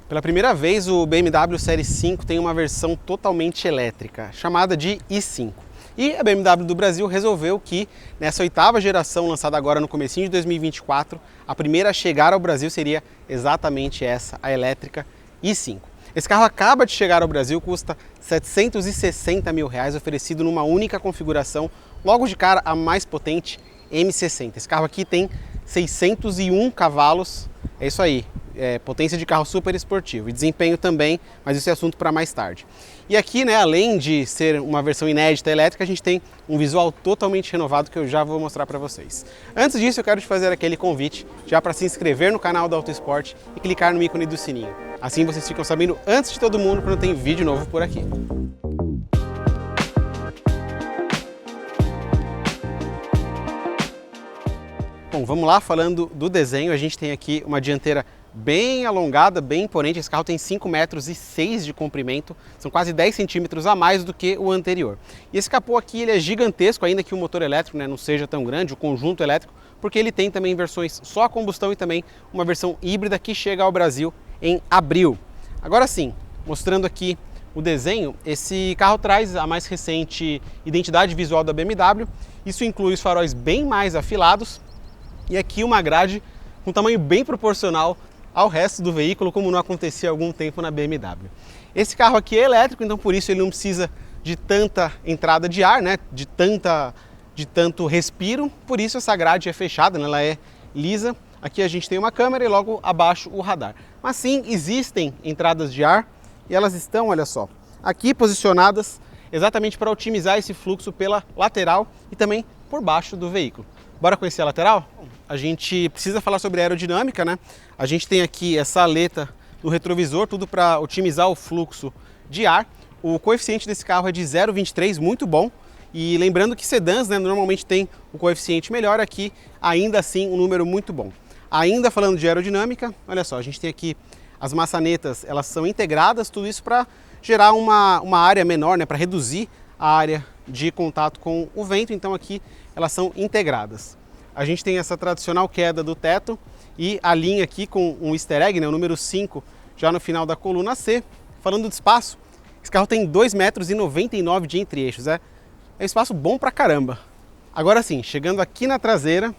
Pela primeira vez, o BMW Série 5 tem uma versão totalmente elétrica, chamada de i5. E a BMW do Brasil resolveu que, nessa oitava geração, lançada agora no comecinho de 2024, a primeira a chegar ao Brasil seria exatamente essa, a elétrica i5. Esse carro acaba de chegar ao Brasil, custa R$ 760 mil, oferecido numa única configuração, logo de cara a mais potente M60. Esse carro aqui tem 601 cavalos, é isso aí. Potência de carro super esportivo e desempenho também, mas isso é assunto para mais tarde. E aqui, né, além de ser uma versão inédita elétrica, a gente tem um visual totalmente renovado que eu já vou mostrar para vocês. Antes disso, eu quero te fazer aquele convite já para se inscrever no canal da Autosport e clicar no ícone do sininho. Assim vocês ficam sabendo antes de todo mundo quando tem vídeo novo por aqui. Bom, vamos lá, falando do desenho, a gente tem aqui uma dianteira bem alongada, bem imponente. Esse carro tem 5,6 metros de comprimento, são quase 10 centímetros a mais do que o anterior. E esse capô aqui ele é gigantesco, ainda que o motor elétrico, né, não seja tão grande, o conjunto elétrico, porque ele tem também versões só a combustão e também uma versão híbrida que chega ao Brasil em abril. Agora sim, mostrando aqui o desenho, esse carro traz a mais recente identidade visual da BMW. Isso inclui os faróis bem mais afilados e aqui uma grade com tamanho bem proporcional ao resto do veículo, como não acontecia há algum tempo na BMW. Esse carro aqui é elétrico, então por isso ele não precisa de tanta entrada de ar, né? de tanto respiro, por isso essa grade é fechada, né? Ela é lisa. Aqui a gente tem uma câmera e logo abaixo o radar. Mas sim, existem entradas de ar e elas estão, olha só, aqui posicionadas exatamente para otimizar esse fluxo pela lateral e também por baixo do veículo. Bora conhecer a lateral? A gente precisa falar sobre aerodinâmica, né? A gente tem aqui essa aleta no retrovisor, tudo para otimizar o fluxo de ar. O coeficiente desse carro é de 0,23, muito bom. E lembrando que sedãs, né, normalmente tem o coeficiente melhor, aqui ainda assim um número muito bom. Ainda falando de aerodinâmica, olha só, a gente tem aqui as maçanetas, elas são integradas, tudo isso para gerar uma área menor, né, para reduzir a área de contato com o vento, então aqui elas são integradas. A gente tem essa tradicional queda do teto e a linha aqui com um easter egg, né, o número 5, já no final da coluna C. Falando de espaço, esse carro tem 2,99 metros de entre-eixos, é espaço bom pra caramba. Agora sim, chegando aqui na traseira,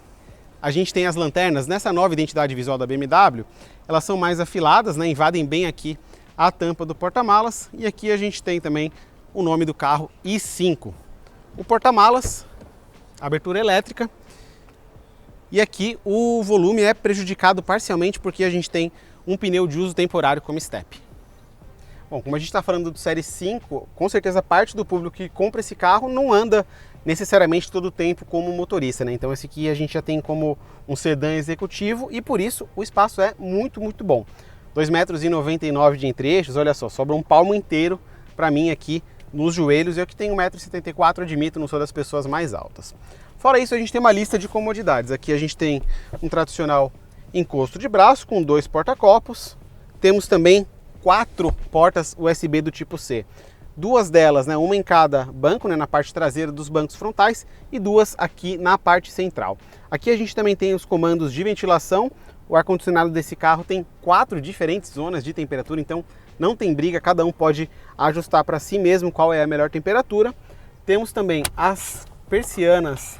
a gente tem as lanternas. Nessa nova identidade visual da BMW, elas são mais afiladas, né, invadem bem aqui a tampa do porta-malas e aqui a gente tem também o nome do carro, i5. O porta-malas, abertura elétrica. E aqui o volume é prejudicado parcialmente porque a gente tem um pneu de uso temporário como step. Bom, como a gente está falando do Série 5, com certeza parte do público que compra esse carro não anda necessariamente todo o tempo como motorista, né? Então esse aqui a gente já tem como um sedã executivo e por isso o espaço é muito, muito bom. 2,99 metros de entre-eixos, olha só, sobra um palmo inteiro para mim aqui nos joelhos. Eu que tenho 1,74 m, admito, não sou das pessoas mais altas. Fora isso, a gente tem uma lista de comodidades. Aqui a gente tem um tradicional encosto de braço com 2 porta-copos. Temos também 4 portas USB do tipo C. 2 delas, né, uma em cada banco, né, na parte traseira dos bancos frontais e 2 aqui na parte central. Aqui a gente também tem os comandos de ventilação. O ar-condicionado desse carro tem 4 diferentes zonas de temperatura, então não tem briga, cada um pode ajustar para si mesmo qual é a melhor temperatura. Temos também as persianas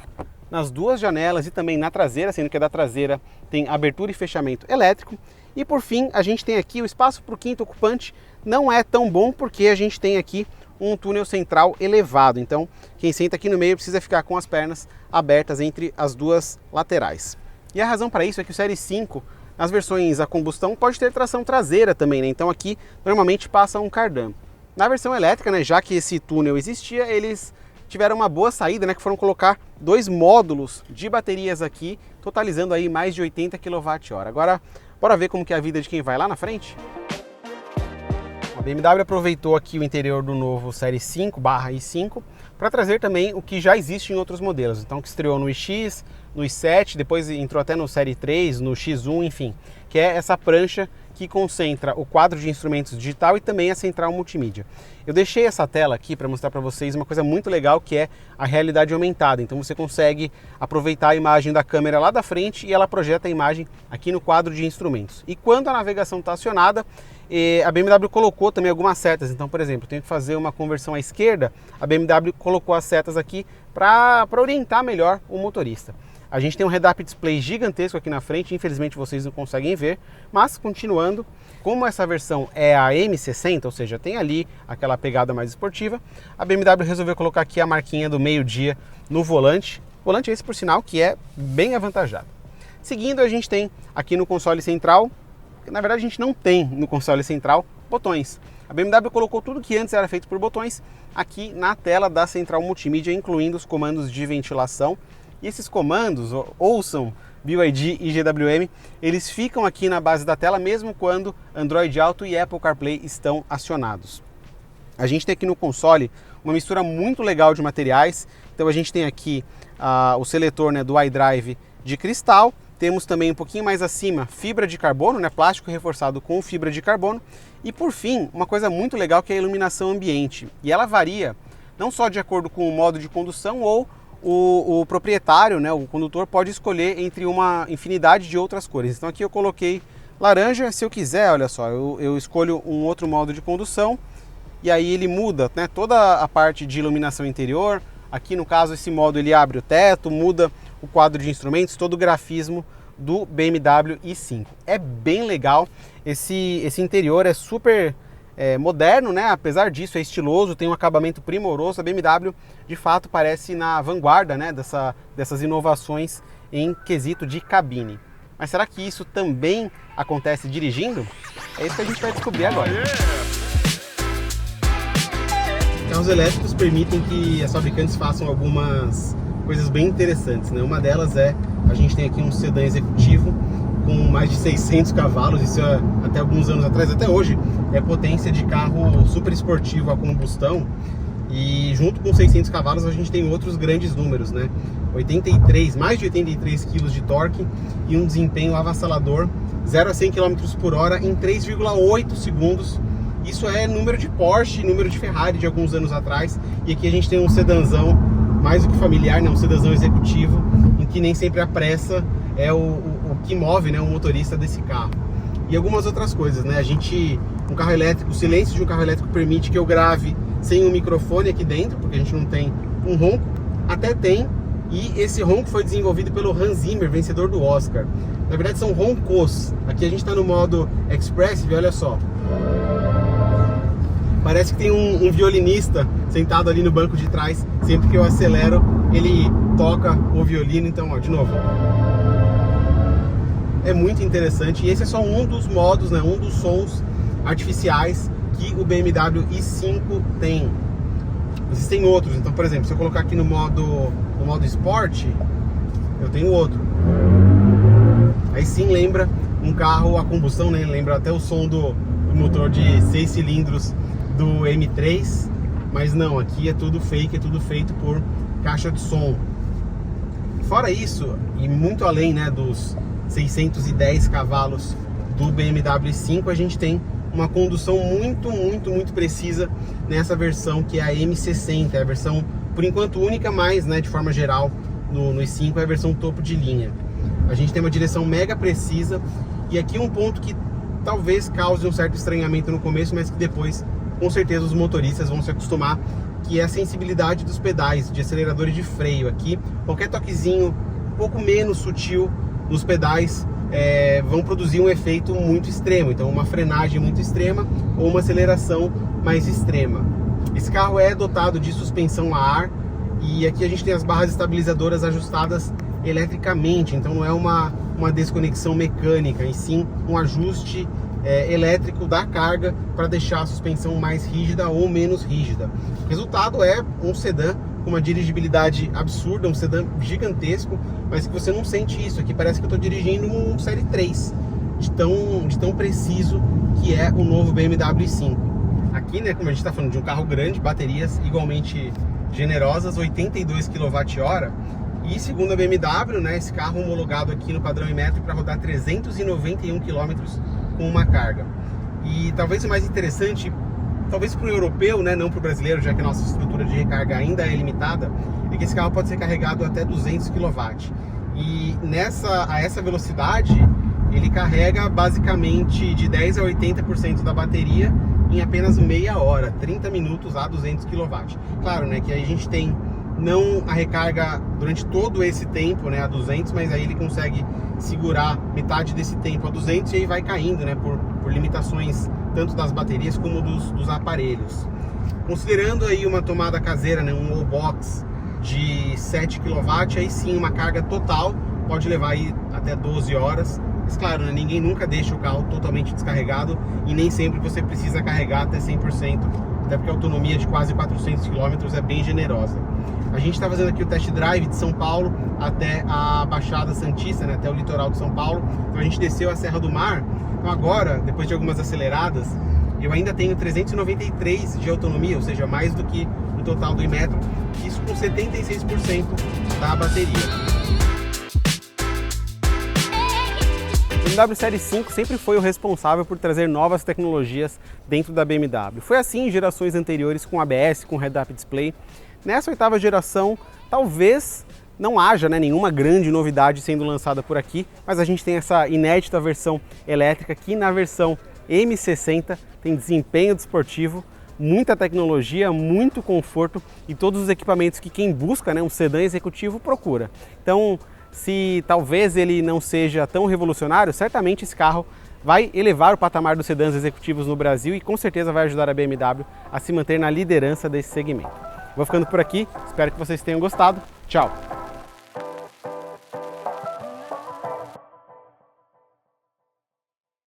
nas 2 janelas e também na traseira, sendo que a da traseira tem abertura e fechamento elétrico. E por fim, a gente tem aqui o espaço para o quinto ocupante, não é tão bom porque a gente tem aqui um túnel central elevado. Então, quem senta aqui no meio precisa ficar com as pernas abertas entre as 2 laterais. E a razão para isso é que o Série 5, nas versões a combustão, pode ter tração traseira também, né? Então aqui normalmente passa um cardan. Na versão elétrica, né, já que esse túnel existia, eles tiveram uma boa saída, né, que foram colocar 2 módulos de baterias aqui, totalizando aí mais de 80 kWh. Agora, bora ver como que é a vida de quem vai lá na frente? A BMW aproveitou aqui o interior do novo Série 5/i5 para trazer também o que já existe em outros modelos. Então, que estreou no iX, no i7, depois entrou até no Série 3, no X1, enfim, que é essa prancha que concentra o quadro de instrumentos digital e também a central multimídia. Eu deixei essa tela aqui para mostrar para vocês uma coisa muito legal, que é a realidade aumentada. Então você consegue aproveitar a imagem da câmera lá da frente e ela projeta a imagem aqui no quadro de instrumentos. E quando a navegação está acionada, E a BMW colocou também algumas setas, então, por exemplo, eu tenho que fazer uma conversão à esquerda, a BMW colocou as setas aqui para orientar melhor o motorista. A gente tem um head-up display gigantesco aqui na frente, infelizmente vocês não conseguem ver, mas continuando, como essa versão é a M60, ou seja, tem ali aquela pegada mais esportiva, a BMW resolveu colocar aqui a marquinha do meio-dia no volante. Volante esse, por sinal, que é bem avantajado. Seguindo, a gente tem aqui no console central, na verdade a gente não tem no console central, botões. A BMW colocou tudo que antes era feito por botões aqui na tela da central multimídia, incluindo os comandos de ventilação. E esses comandos, ouçam BYD e GWM, eles ficam aqui na base da tela mesmo quando Android Auto e Apple CarPlay estão acionados. A gente tem aqui no console uma mistura muito legal de materiais. Então a gente tem aqui o seletor, né, do iDrive de cristal. Temos também um pouquinho mais acima fibra de carbono, né, plástico reforçado com fibra de carbono. E por fim, uma coisa muito legal que é a iluminação ambiente. E ela varia não só de acordo com o modo de condução ou o proprietário, né, o condutor pode escolher entre uma infinidade de outras cores. Então aqui eu coloquei laranja, se eu quiser, olha só, eu escolho um outro modo de condução e aí ele muda, né, toda a parte de iluminação interior. Aqui no caso esse modo ele abre o teto, muda o quadro de instrumentos, todo o grafismo do BMW i5. É bem legal, esse interior é super moderno, né? Apesar disso é estiloso, tem um acabamento primoroso. A BMW de fato parece na vanguarda, né, dessas inovações em quesito de cabine. Mas será que isso também acontece dirigindo? É isso que a gente vai descobrir agora. Carros elétricos permitem que as fabricantes façam algumas coisas bem interessantes, né? Uma delas a gente tem aqui um sedã executivo com mais de 600 cavalos, isso até alguns anos atrás, até hoje, é potência de carro super esportivo a combustão. E junto com 600 cavalos a gente tem outros grandes números, né? Mais de 83 kg de torque e um desempenho avassalador, 0 a 100 km por hora em 3,8 segundos. Isso é número de Porsche, número de Ferrari de alguns anos atrás. E aqui a gente tem um sedãzão mais do que familiar, né? Um sedãzão executivo, em que nem sempre a pressa é o que move, né, o motorista desse carro. E algumas outras coisas, né? Um carro elétrico, o silêncio de um carro elétrico permite que eu grave sem um microfone aqui dentro, porque a gente não tem um ronco. Até tem, e esse ronco foi desenvolvido pelo Hans Zimmer, vencedor do Oscar. Na verdade são roncos. Aqui a gente está no modo Expressive, olha só. Parece que tem um violinista sentado ali no banco de trás. Sempre que eu acelero, ele toca o violino. Então, ó, de novo. É muito interessante. E esse é só um dos modos, né, um dos sons artificiais que o BMW i5 tem. Existem outros. Então, por exemplo, se eu colocar aqui no modo Sport, eu tenho outro. Aí sim lembra um carro a combustão, né? Lembra até o som do motor de 6 cilindros do M3, mas não, aqui é tudo fake, é tudo feito por caixa de som. Fora isso, e muito além, né, dos 610 cavalos do BMW i5, a gente tem uma condução muito precisa nessa versão que é a M60, é a versão, por enquanto, única, mas, né, de forma geral, no i5 é a versão topo de linha. A gente tem uma direção mega precisa, e aqui um ponto que talvez cause um certo estranhamento no começo, mas que depois com certeza os motoristas vão se acostumar, que é a sensibilidade dos pedais de acelerador e de freio. Aqui, qualquer toquezinho um pouco menos sutil nos pedais vão produzir um efeito muito extremo. Então, uma frenagem muito extrema ou uma aceleração mais extrema. Esse carro é dotado de suspensão a ar e aqui a gente tem as barras estabilizadoras ajustadas eletricamente. Então, não é uma desconexão mecânica, e sim um ajuste elétrico da carga para deixar a suspensão mais rígida ou menos rígida. O resultado é um sedã com uma dirigibilidade absurda, um sedã gigantesco, mas que você não sente isso. Aqui parece que eu estou dirigindo um Série 3, de tão preciso que é o novo BMW i5. Aqui, né, como a gente está falando de um carro grande, baterias igualmente generosas, 82 kWh, e segundo a BMW, né, esse carro homologado aqui no padrão Inmetro para rodar 391 km com uma carga. E talvez o mais interessante, talvez para o europeu, né, não para o brasileiro, já que a nossa estrutura de recarga ainda é limitada, é que esse carro pode ser carregado até 200 kW. E a essa velocidade, ele carrega basicamente de 10 a 80% da bateria em apenas meia hora, 30 minutos a 200 kW. Claro, né, que aí a gente tem não a recarga durante todo esse tempo, né, a 200, mas aí ele consegue segurar metade desse tempo a 200 e aí vai caindo, né, por limitações tanto das baterias como dos aparelhos. Considerando aí uma tomada caseira, né, um wallbox de 7 kW, aí sim uma carga total pode levar aí até 12 horas. Mas claro, né, ninguém nunca deixa o carro totalmente descarregado e nem sempre você precisa carregar até 100%, até porque a autonomia de quase 400 km é bem generosa. A gente está fazendo aqui o test drive de São Paulo até a Baixada Santista, né, até o litoral de São Paulo. Então a gente desceu a Serra do Mar. Então agora, depois de algumas aceleradas, eu ainda tenho 393 de autonomia, ou seja, mais do que o total do Imetro, isso com 76% da bateria. O BMW Série 5 sempre foi o responsável por trazer novas tecnologias dentro da BMW. Foi assim em gerações anteriores com ABS, com Head-Up Display. Nessa oitava geração, talvez não haja, né, nenhuma grande novidade sendo lançada por aqui, mas a gente tem essa inédita versão elétrica que na versão M60 tem desempenho desportivo, muita tecnologia, muito conforto e todos os equipamentos que quem busca, né, um sedã executivo procura. Então, se talvez ele não seja tão revolucionário, certamente esse carro vai elevar o patamar dos sedãs executivos no Brasil e com certeza vai ajudar a BMW a se manter na liderança desse segmento. Vou ficando por aqui, espero que vocês tenham gostado. Tchau!